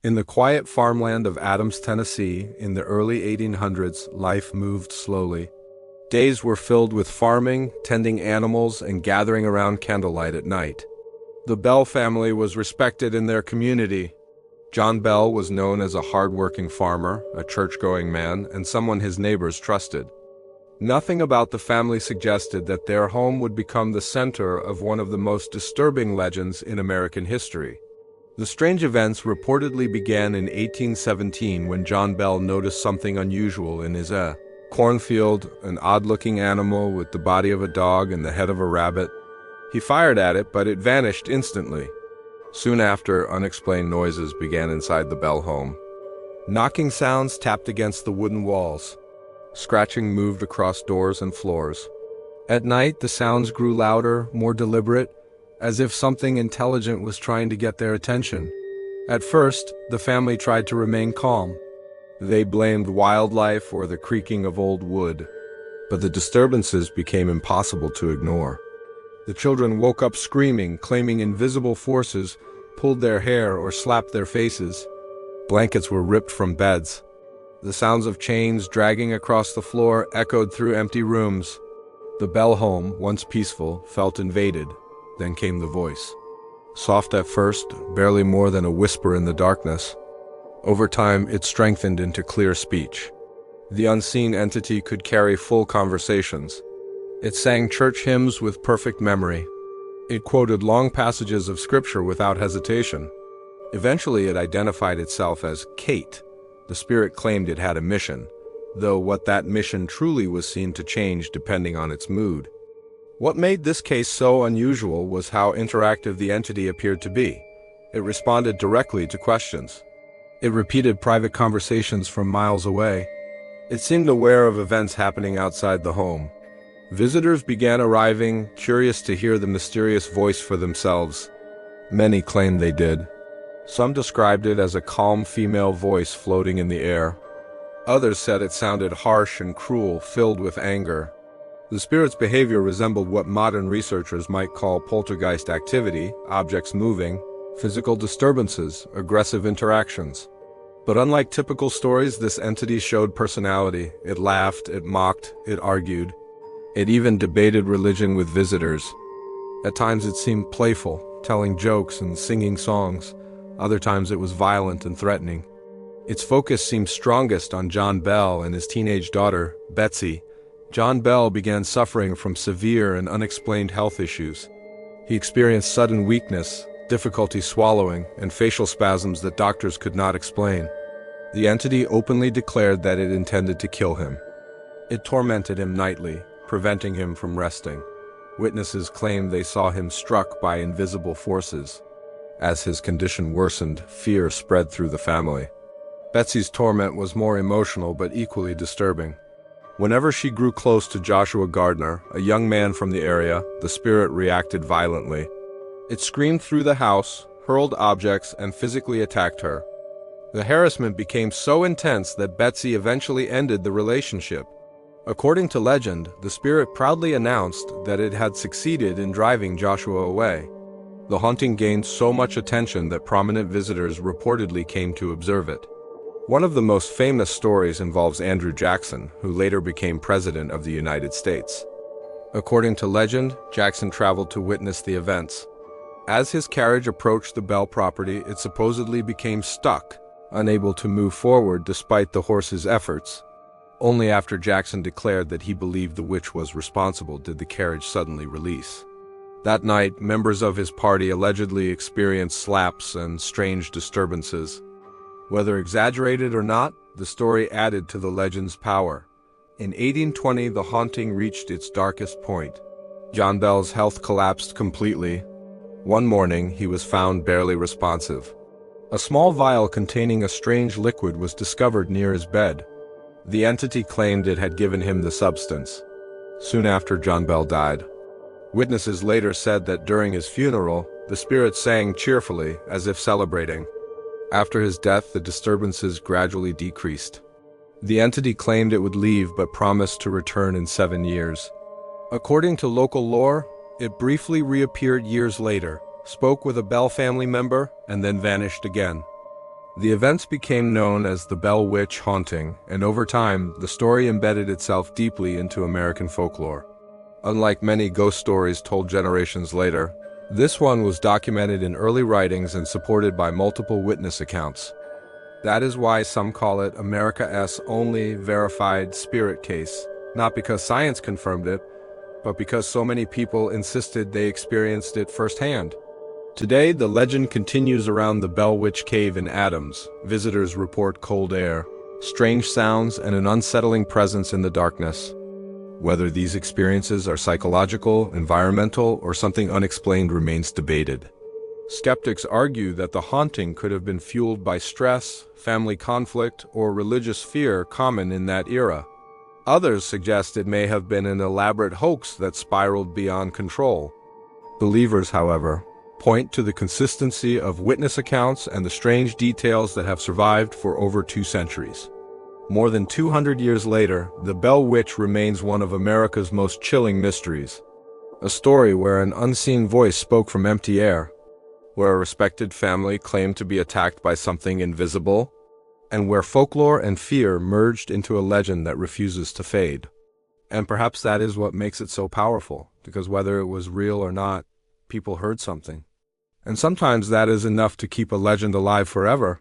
In the quiet farmland of Adams, Tennessee, in the early 1800s, life moved slowly. Days were filled with farming, tending animals, and gathering around candlelight at night. The Bell family was respected in their community. John Bell was known as a hard-working farmer, a church-going man, and someone his neighbors trusted. Nothing about the family suggested that their home would become the center of one of the most disturbing legends in American history. The strange events reportedly began in 1817 when John Bell noticed something unusual in his cornfield, an odd-looking animal with the body of a dog and the head of a rabbit. He fired at it, but it vanished instantly. Soon after, unexplained noises began inside the Bell home. Knocking sounds tapped against the wooden walls. Scratching moved across doors and floors. At night, the sounds grew louder, more deliberate, as if something intelligent was trying to get their attention. At first, the family tried to remain calm. They blamed wildlife or the creaking of old wood, but the disturbances became impossible to ignore. The children woke up screaming, claiming invisible forces pulled their hair or slapped their faces. Blankets were ripped from beds. The sounds of chains dragging across the floor echoed through empty rooms. The Bell home, once peaceful, felt invaded. Then came the voice. Soft at first, barely more than a whisper in the darkness. Over time, it strengthened into clear speech. The unseen entity could carry full conversations. It sang church hymns with perfect memory. It quoted long passages of scripture without hesitation. Eventually, it identified itself as Kate. The spirit claimed it had a mission, though what that mission truly was seen to change depending on its mood. What made this case so unusual was how interactive the entity appeared to be. It responded directly to questions. It repeated private conversations from miles away. It seemed aware of events happening outside the home. Visitors began arriving, curious to hear the mysterious voice for themselves. Many claimed they did. Some described it as a calm female voice floating in the air. Others said it sounded harsh and cruel, filled with anger. The spirit's behavior resembled what modern researchers might call poltergeist activity, objects moving, physical disturbances, aggressive interactions. But unlike typical stories, this entity showed personality. It laughed, it mocked, it argued. It even debated religion with visitors. At times it seemed playful, telling jokes and singing songs. Other times it was violent and threatening. Its focus seemed strongest on John Bell and his teenage daughter, Betsy. John Bell began suffering from severe and unexplained health issues. He experienced sudden weakness, difficulty swallowing, and facial spasms that doctors could not explain. The entity openly declared that it intended to kill him. It tormented him nightly, preventing him from resting. Witnesses claimed they saw him struck by invisible forces. As his condition worsened, fear spread through the family. Betsy's torment was more emotional but equally disturbing. Whenever she grew close to Joshua Gardner, a young man from the area, the spirit reacted violently. It screamed through the house, hurled objects, and physically attacked her. The harassment became so intense that Betsy eventually ended the relationship. According to legend, the spirit proudly announced that it had succeeded in driving Joshua away. The haunting gained so much attention that prominent visitors reportedly came to observe it. One of the most famous stories involves Andrew Jackson, who later became President of the United States. According to legend, Jackson traveled to witness the events. As his carriage approached the Bell property, it supposedly became stuck, unable to move forward despite the horse's efforts. Only after Jackson declared that he believed the witch was responsible did the carriage suddenly release. That night, members of his party allegedly experienced slaps and strange disturbances. Whether exaggerated or not, the story added to the legend's power. In 1820, the haunting reached its darkest point. John Bell's health collapsed completely. One morning, he was found barely responsive. A small vial containing a strange liquid was discovered near his bed. The entity claimed it had given him the substance. Soon after, John Bell died. Witnesses later said that during his funeral, the spirit sang cheerfully, as if celebrating. After his death, the disturbances gradually decreased. The entity claimed it would leave but promised to return in 7 years. According to local lore, it briefly reappeared years later, spoke with a Bell family member, and then vanished again. The events became known as the Bell Witch haunting, and over time, the story embedded itself deeply into American folklore. Unlike many ghost stories told generations later, this one was documented in early writings and supported by multiple witness accounts. That is why some call it America's only verified spirit case, not because science confirmed it, but because so many people insisted they experienced it firsthand. Today, the legend continues around the Bell Witch Cave in Adams. Visitors report cold air, strange sounds, and an unsettling presence in the darkness. Whether these experiences are psychological, environmental, or something unexplained remains debated. Skeptics argue that the haunting could have been fueled by stress, family conflict, or religious fear common in that era. Others suggest it may have been an elaborate hoax that spiraled beyond control. Believers, however, point to the consistency of witness accounts and the strange details that have survived for over 2 centuries. More than 200 years later, the Bell Witch remains one of America's most chilling mysteries. A story where an unseen voice spoke from empty air, where a respected family claimed to be attacked by something invisible, and where folklore and fear merged into a legend that refuses to fade. And perhaps that is what makes it so powerful, because whether it was real or not, people heard something. And sometimes that is enough to keep a legend alive forever.